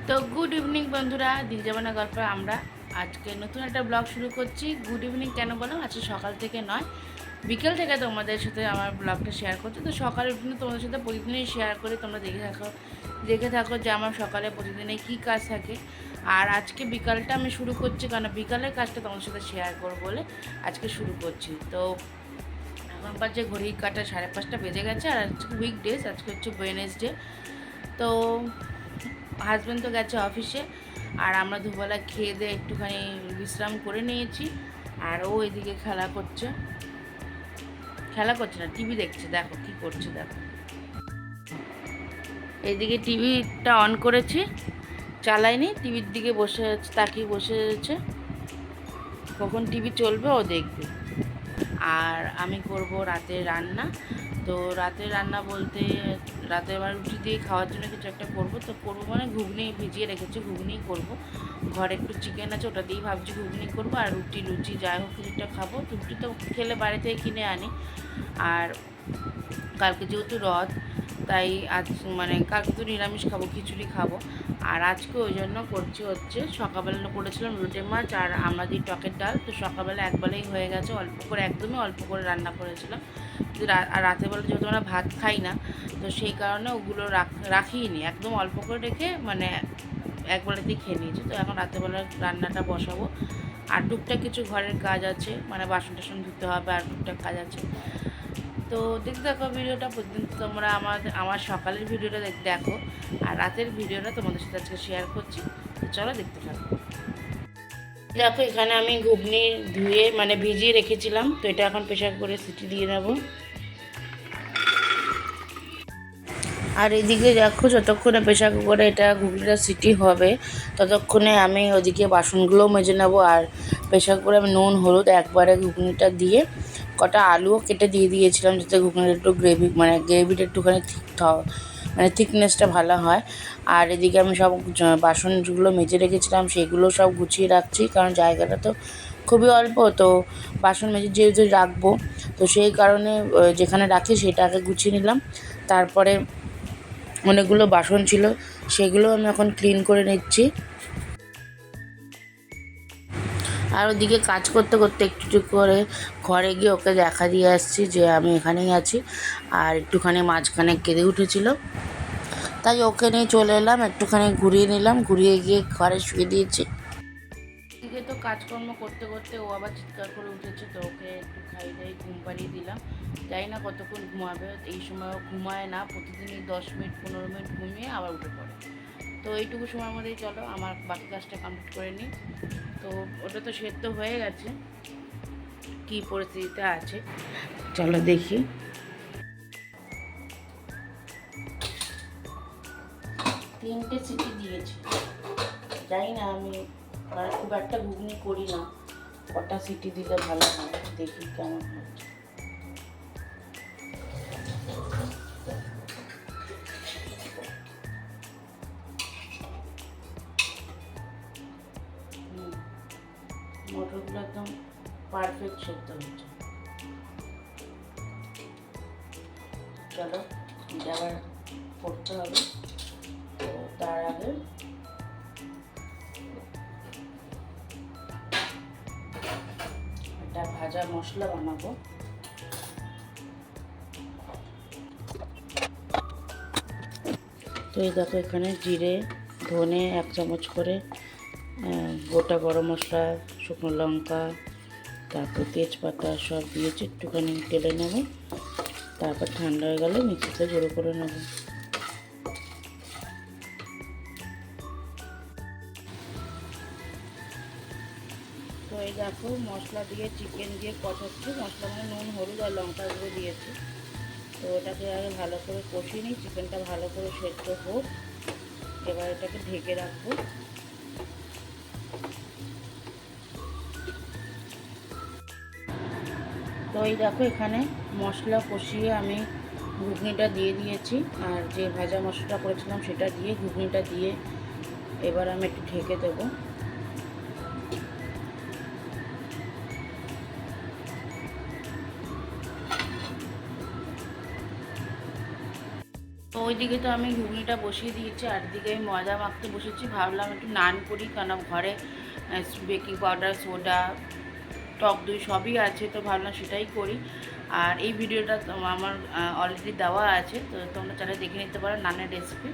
তো good evening বন্ধুরা, দিল জামানা গল্পে আমরা আজকে নতুন একটা ব্লগ শুরু করছি। গুড ইভিনিং কেন বললাম, আজকে সকাল থেকে নয়, বিকেল থেকে তোমাদের সাথে আমার ব্লগটা শেয়ার করছি। তো সকালে উঠে তোমাদের সাথে প্রতিদিনই শেয়ার করি, তোমরা দেখে থাকো যে আমার সকালে প্রতিদিনে কী কাজ থাকে। আর আজকে বিকালটা আমি শুরু করছি, কারণ বিকালের কাজটা তোমাদের সাথে শেয়ার করবো বলে আজকে শুরু করছি। তো এখন বাজে ঘড়ি কাটা 5:30 বেজে গেছে। আর আজকে উইকডেজ, আজকে হচ্ছে ওয়েডনেসডে। তো হাজব্যান্ড তো গেছে অফিসে, আর আমরা দুবেলা খেয়ে দিয়ে একটুখানি বিশ্রাম করে নিয়েছি। আর ও এদিকে খেলা করছে না, টিভি দেখছে। দেখো কি করছে, দেখো এইদিকে টিভিটা অন করেছি, চালাইনি, টিভির দিকে বসে আছে, তাকিয়ে বসে আছে, কখন টিভি চলবে ও দেখবে। আর আমি করব রাতের রান্না। তো রাতের রান্না বলতে রাতে আবার রুটি দিয়ে খাওয়ার জন্য কিছু একটা করব। তো করবো মানে ঘুগনি ভিজিয়ে রেখেছি, ঘুগনিই করব। ঘরে একটু চিকেন আছে, ওটা দিয়েই ভাবছি ঘুগনি করবো। আর রুটি লুচি যাই হোক কিছুটা খাবো। রুটি তো খেলে বাইরে থেকে কিনে আনি। আর কালকে যেহেতু রথ, তাই আজ মানে কালকে তো নিরামিষ খাবো, খিচুড়ি খাবো। আর আজকে ওই জন্য করছি হচ্ছে, সকালবেলা করেছিলাম রুটে মাছ আর আমরা দিই টকের ডাল। তো সকালবেলা একবেলাই হয়ে গেছে, অল্প করে, একদমই অল্প করে রান্না করেছিলাম। আর রাতের বেলা যেহেতু আমরা ভাত খাই না, তো সেই কারণে ওগুলো রাখিনি, একদম অল্প করে রেখে মানে একবেলাতেই খেয়ে নিয়েছি। তো এখন রাতেরবেলা রান্নাটা বসাবো। আর টুকটাক কিছু ঘরের কাজ আছে, মানে বাসন টাসন ধুতে হবে, আর টুকটাক কাজ আছে। তো দেখতে থাকো ভিডিওটা। প্রতিদিন তোমরা আমার সকালের ভিডিওটা দেখো, আর রাতের ভিডিওটা তোমাদের সাথে আজকে শেয়ার করছি। তো চলো দেখতে থাকো। দেখো এখানে আমি ঘুগনি ধুয়ে মানে ভিজিয়ে রেখেছিলাম, তো এটা এখন প্রেশার করে সিটি দিয়ে নেবো। আর এদিকে দেখো, যতক্ষণে প্রেশার কুকারে এটা ঘুগনিটা সিটি হবে, ততক্ষণে আমি ওদিকে বাসনগুলোও মেজে নেবো। আর প্রেশার কুকারে আমি নুন হলুদ একবারে ঘুগনিটা দিয়ে কটা আলুও কেটে দিয়ে দিয়েছিলাম, যাতে ঘুগনিটা একটু গ্রেভিটা একটুখানি মানে থিকনেসটা ভালো হয়। আর এদিকে আমি সব বাসনগুলো মেজে রেখেছিলাম, সেগুলো সব গুছিয়ে রাখছি, কারণ জায়গাটা তো খুবই অল্প। তো বাসন মেজে যেহেতু রাখবো, তো সেই কারণে যেখানে রাখি সেটা আগে গুছিয়ে নিলাম। তারপরে অনেকগুলো বাসন ছিল, সেগুলো আমি এখন ক্লিন করে নিচ্ছি। আর ওদিকে কাজ করতে করতে একটু একটু করে ঘরে গিয়ে ওকে দেখা দিয়ে আসছি যে আমি এখানেই আছি। আর একটুখানি মাঝখানে কেঁদে উঠেছিল, তাই ওকে নিয়ে চলে এলাম, একটুখানি ঘুরিয়ে নিলাম, ঘুরিয়ে গিয়ে ঘরে শুয়ে দিয়েছি। এদিকে তো কাজকর্ম করতে করতে ও আবার চিৎকার করে উঠেছে, তো ওকে একটু খাইয়ে দিয়ে ঘুম পাড়িয়ে দিলাম। জানি না কতক্ষণ ঘুমাবে, এই সময়ও ঘুমায় না, প্রতিদিনই 10 মিনিট 15 মিনিট ঘুমিয়ে আবার উঠে পড়ে। তো এইটুকু সময়ের মধ্যেই চলো আমার বাকি কাজটা কমপ্লিট করে নিই। তো ওটা তো সেদ্ধ হয়ে গেছে, কী পরিস্থিতিতে আছে চলো দেখি। 3টে সিটি দিয়েছি, জানি না, আমি খুব একটা ঘুগনি করি না, কটা সিটি দিলে ভালো হয় দেখি কেমন হয়। মটরগুলো একদম পারফেক্ট সেদ্ধ হচ্ছে। চলো এটা আবার করতে হবে। তো তার আগে একটা ভাজা মশলা বানাবো। তো এই দেখো, এখানে জিরে ধনে 1 চামচ করে, গোটা গরম মশলা, শুকনো লঙ্কা, তারপর তেজপাতা সব দিয়েছি, একটুখানি টেলে নেব। তারপর ঠান্ডা হয়ে গেলে মিক্সিতে গুঁড়ো করে নেব। তো এই দেখো, মশলা দিয়ে চিকেন দিয়ে কষাচ্ছি। মশলা মানে নুন হলুদ আর লঙ্কা গুঁড়ো দিয়েছি। তো এটাকে আগে ভালো করে কষিয়ে নিই, চিকেনটা ভালো করে সেদ্ধ হোক। এবার এটাকে ঢেকে রাখবো। তো এই দেখো, এখানে মশলা কষিয়ে আমি ঘুগনিটা দিয়ে দিয়েছি, আর যে ভাজা মশলাটা করেছিলাম সেটা দিয়ে ঘুগনিটা দিয়ে এবার আমি একটু ঢেকে দেবো। তো ওইদিকে তো আমি ঘুগনিটা বসিয়ে দিয়েছি, আর দিকে আমি ময়দা মাখতে বসেছি। ভাবলাম একটু নান করি, কারণ ঘরে বেকিং পাউডার, সোডা, টক দই সবই আছে, তো ভাবলাম সেটাই করি। আর এই ভিডিওটা আমার অলরেডি দেওয়া আছে, তো তোমরা চাইলে দেখে নিতে পারো নানের রেসিপি।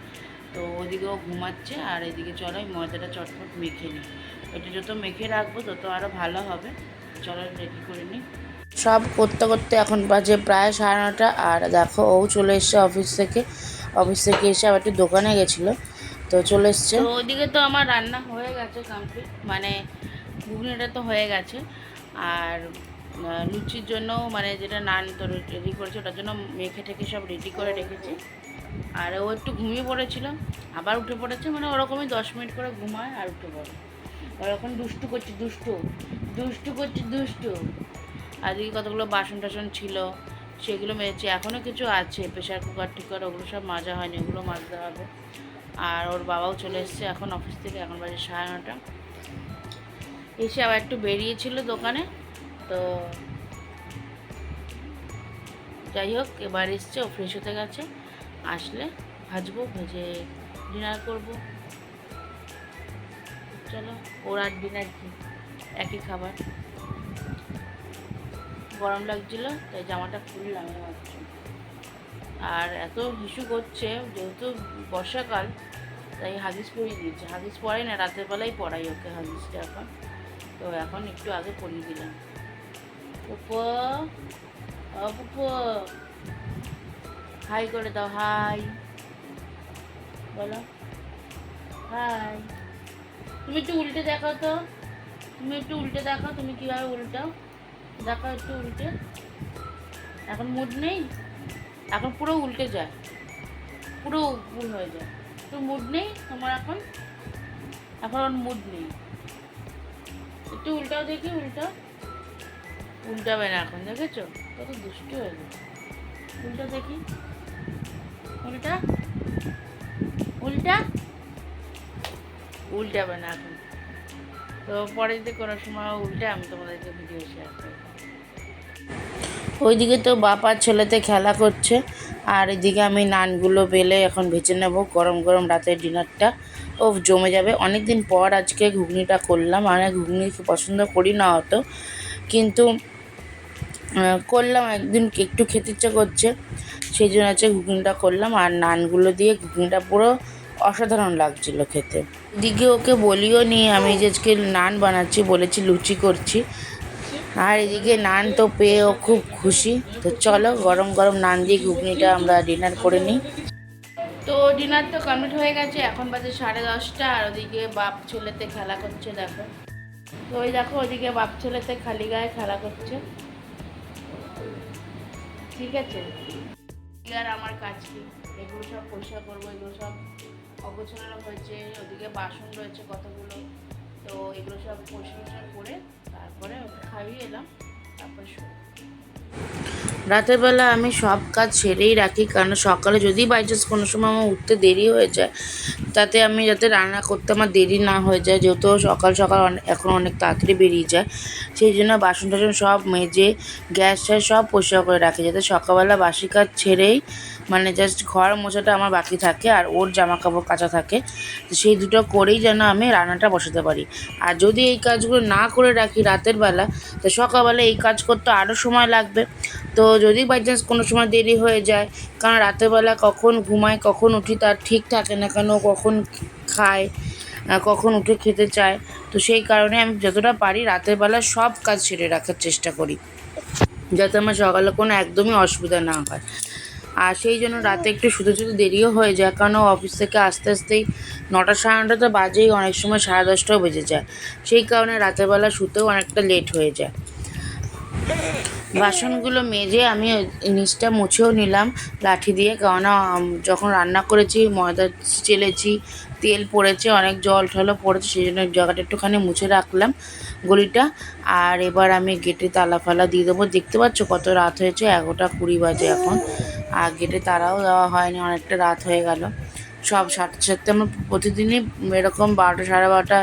তো ওইদিকেও ঘুমাচ্ছে, আর এদিকে চলো এই ময়দাটা চটপট মেখে নিই। এটা যত মেখে রাখবো তত আরও ভালো হবে। চলো রেডি করে নিই। সব করতে করতে এখন বাজে প্রায় 9:30, আর দেখো ও চলে এসছে অফিস থেকে এসে আবার একটু দোকানে গেছিলো, তো চলে এসছে। তো ওইদিকে তো আমার রান্না হয়ে গেছে কমপ্লিট, মানে ঘুগনিটা তো হয়ে গেছে। আর লুচির জন্য মানে যেটা নান তো রেডি করেছে, ওটার জন্য মেখে ঠেকে সব রেডি করে রেখেছি। আর ও একটু ঘুমিয়ে পড়েছিল, আবার উঠে পড়েছে, মানে ওরকমই 10 মিনিট করে ঘুমায় আর উঠে পড়ে। ওরকম দুষ্টু করছে, দুষ্টু। আজকে কতগুলো বাসন টাসন ছিল, সেগুলো মেজেছি। এখনও কিছু আছে, প্রেশার কুকার টুকার ওগুলো সব মাজা হয়নি, ওগুলো মাজতে হবে। আর ওর বাবাও চলে এসছে এখন অফিস থেকে, এখন বাজে 9:30। এসে আবার একটু বেরিয়েছিল দোকানে, তো যাই হোক এবার এসছে, ও ফ্রেশ হতে গেছে। আসলে ভাজবো, ভেজে ডিনার করব। চলো, ওর আর ডিনার কি, একই খাবার। গরম লাগছিল তাই জামাটা খুললাম মাত্র। আর এত হিসু করছে, যেহেতু বর্ষাকাল তাই হাগিস পরিয়ে দিয়েছে। হাগিস পরাই না, রাতের বেলায় পরাই ওকে হাগিসটা এখন। তো এখন একটু আগে পরিয়ে দিলাম। পুপো, ও পুপো, হাই করে দাও, হাই বলো, হাই। তুমি একটু উল্টে দেখাও তো, তুমি কীভাবে উল্টাও, দেখাও একটু উল্টে। এখন মুড নেই, এখন পুরো উল্টে যায়, পুরো ভুল হয়ে যায়। তো মুড নেই তোমার এখন, ওর মুড নেই। একটু উল্টাও দেখি, উল্টাবে না এখন, দেখেছো কত দুষ্টু হয়ে গেছে। উল্টা দেখি, উল্টাবে না এখন। তো পরে যদি কোনো সময় উল্টে আমি তোমাদেরকে ভিডিও শেয়ার করবো। ওইদিকে তো বাপ আর ছেলেতে খেলা করছে, আর এদিকে আমি নানগুলো বেলে এখন ভেজে নেবো। গরম গরম রাতের ডিনারটা ও জমে যাবে। অনেক দিন পর আজকে ঘুগনিটা করলাম, মানে ঘুগনি পছন্দ করি না অত, কিন্তু করলাম, একদিন একটু খেতে ইচ্ছে করছে, সেই জন্য হচ্ছে ঘুগনিটা করলাম। আর নানগুলো দিয়ে ঘুগনিটা পুরো অসাধারণ লাগছিলো খেতে। এদিকে ওকে বলিও নি আমি যে আজকে নান বানাচ্ছি, বলেছি লুচি করছি। আর এদিকে নান তো পেয়ে ও খুব খুশি। তো চলো গরম গরম নান দিয়ে ঘুগনিটা আমরা ডিনার করে নিই। তো ডিনার তো কমপ্লিট হয়ে গেছে, এখন বাজে 10:30, আর ওদিকে বাপ ছেলেতে খেলা করছে দেখো। তো ওই দেখো ওদিকে বাপ ছেলেতে খালি গায়ে খেলা করছে, ঠিক আছে। আর আমার কাজ কি, এগুলো সব পরিষ্কার করবো, এগুলো সব অগোছানো হয়েছে, ওদিকে বাসন রয়েছে কতগুলো, তো এগুলো সব পরিষ্কার করে তারপরে ওকে খাইয়ে এলাম, তারপরে শো। রাতের বেলা আমি সব কাজ সেরেই রাখি, কারণ সকালে যদি বাই চান্স কোনো সময় আমার উঠতে দেরি হয়ে যায়, তাতে আমি যাতে রান্না করতে আমার দেরি না হয়ে যায়, যেহেতু সকাল সকাল এখন অনেক তাড়াতাড়ি বেরিয়ে যায়, সেই জন্য বাসন টাসন সব মেজে গ্যাস ট্যাস সব পরিষ্কার করে রাখি, যাতে সকালবেলা বাসি কাজ ছেড়েই মানে জাস্ট ঘর মোছাটা আমার বাকি থাকে আর ওর জামা কাপড় কাচা থাকে, তো সেই দুটো করেই যেন আমি রান্নাটা বসাতে পারি। আর যদি এই কাজগুলো না করে রাখি রাতের বেলা, তো সকালবেলা এই কাজ করতে আরও সময় লাগবে। তো যদি বাই চান্স কোনো সময় দেরি হয়ে যায়, কারণ রাতেরবেলা কখন ঘুমায় কখন উঠি তার ঠিক থাকে না, কেন কখন খায় কখন উঠে খেতে চায়, তো সেই কারণে আমি যতটা পারি রাতের বেলা সব কাজ সেরে রাখার চেষ্টা করি, যাতে আমার সকালে কোনো একদমই অসুবিধা না হয়। আর সেই জন্য রাতে একটু শুতে দেরিও হয়ে যায়, কারণ অফিস থেকে আসতে আসতেই 9টা 9:30 তো বাজেই, অনেক সময় 10:30টাও বেজে যায়, সেই কারণে রাতের বেলা শুতেও অনেকটা লেট হয়ে যায়। বাসনগুলো মেজে আমি নিচটা মুছেও নিলাম লাঠি দিয়ে, কেননা যখন রান্না করেছি ময়দা চেলেছি, তেল পড়েছে, অনেক জল ঠলও পড়েছে, সেই জন্য জায়গাটা একটুখানি মুছে রাখলাম গলিটা। আর এবার আমি গেটে তালা ফালা দিয়ে দেবো। দেখতে পাচ্ছ কত রাত হয়েছে, 11:20 বাজে এখন, আর গেটে তালাও দেওয়া হয়নি, অনেকটা রাত হয়ে গেল। সব সাথে সাথে আমার প্রতিদিনই এরকম 12টা 12:30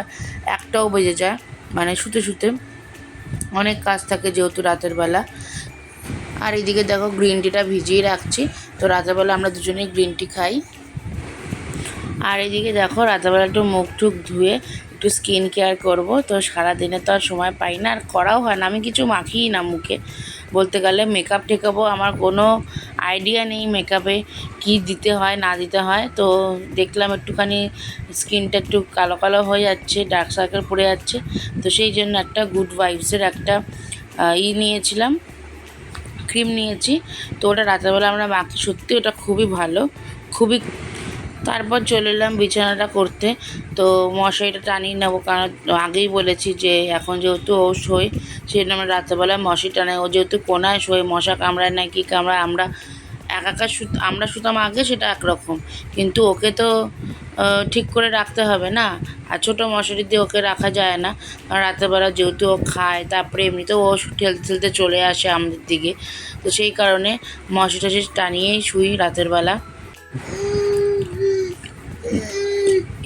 1টাও বেজে যায়, মানে শুতে শুতে অনেক কাজ থাকে যেহেতু রাতের বেলা। আর এদিকে দেখো গ্রিন টিটা ভিজিয়ে রাখছি, তো তো রাতেরবেলা আমরা দুজনেই গ্রিন টি খাই। আর এদিকে দেখো রাতেরবেলা একটু মুখ টুক ধুয়ে একটু স্কিন কেয়ার করব। তো সারাদিনে তো আর সময় পাই না, আর করাও হয় না, আমি কিছু মাখিই না মুখে। বলতে গেলে মেকআপ টেকআপও আমার কোনো আইডিয়া নেই মেকআপে কি দিতে হয় না দিতে হয়। তো দেখলাম একটুখানি স্কিনটা একটু কালো কালো হয়ে যাচ্ছে, ডার্ক সার্কেল পড়ে যাচ্ছে। তো সেই জন্য একটা গুড ভাইবসের একটা নিয়েছিলাম, ক্রিম নিয়েছি। তো ওটা রাতেরবেলা আমরা মাখি, সত্যি ওটা খুবই ভালো, খুবই। তারপর চলে এলাম বিছানাটা করতে। তো মশারিটা টানিয়ে নেবো, কারণ আগেই বলেছি যে এখন যেহেতু ও শোয়, সেই জন্য আমরা রাত্রেবেলা মশারি টানাই। ও যেহেতু কোনায় শোয়, মশা কামড়ায় না কি কামড়ায়, আমরা একাকার আমরা শুতাম আগে, সেটা একরকম। কিন্তু ওকে তো ঠিক করে রাখতে হবে না, আর ছোটো মশারি দিয়ে ওকে রাখা যায় না। কারণ রাত্রেবেলা যেহেতু ও খায়, তারপরে এমনিতেও ও ঠেলতে ঠেলতে চলে আসে আমাদের দিকে। তো সেই কারণে মশারি টশারি টানিয়েই শুই রাতের বেলা।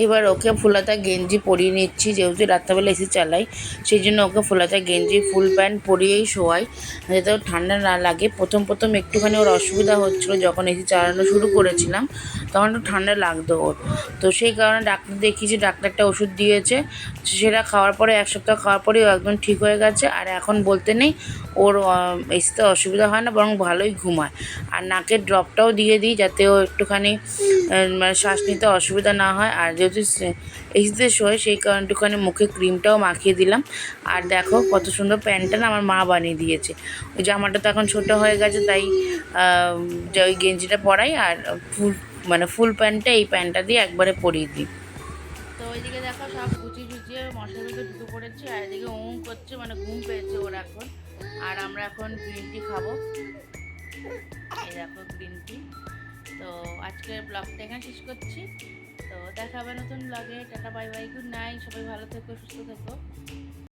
এবার ওকে ফুলাতা গেঞ্জি পরিয়ে নিচ্ছি, যেহেতু রাত্রেবেলা এসি চালাই, সেই জন্য ওকে ফুলাতা গেঞ্জি ফুল প্যান্ট পরিয়েই শোয়াই, যাতে ওর ঠান্ডা না লাগে। প্রথম প্রথম একটুখানি ওর অসুবিধা হচ্ছিলো, যখন এসি চালানো শুরু করেছিলাম তখন একটু ঠান্ডা লাগতো ওর। তো সেই কারণে ডাক্তার দেখিয়েছি, ডাক্তার একটা ওষুধ দিয়েছে, সেটা খাওয়ার পরে 1 সপ্তাহ খাওয়ার পরেই ও একদম ঠিক হয়ে গেছে। আর এখন বলতে নেই, ওর এসিতে অসুবিধা হয় না, বরং ভালোই ঘুমায়। আর নাকের ড্রপটাও দিয়ে দিই, যাতে ও একটুখানি মানে শ্বাস নিতে অসুবিধা না হয়। আর যেহেতু এসিতে শোয়, সেই কারণে একটুখানি মুখে ক্রিমটাও মাখিয়ে দিলাম। আর দেখো কত সুন্দর প্যান্টটা না আমার মা বানিয়ে দিয়েছে। ওই জামাটা তো এখন ছোটো হয়ে গেছে, তাই যে ওই গেঞ্জিটা পরাই, আর ফুল প্যান্টটা এই প্যান্টটা দিয়ে একবারে পরিয়ে দিই। তো ওইদিকে দেখো সব গুছিয়ে গুছিয়ে মশার ভিতরে ঢুকে পড়েছে, আর এদিকে করছে, মানে ঘুম পেয়েছে ওর এখন। আর আমরা এখন গ্রিন টি খাবো, এই দেখো গ্রিন টি। তো আজকের ব্লগটা এখানে শেষ করছি। তো দেখা হবে নতুন ব্লগে। Tata, bye bye, good night, সবাই ভালো থেকো, সুস্থ থেকো।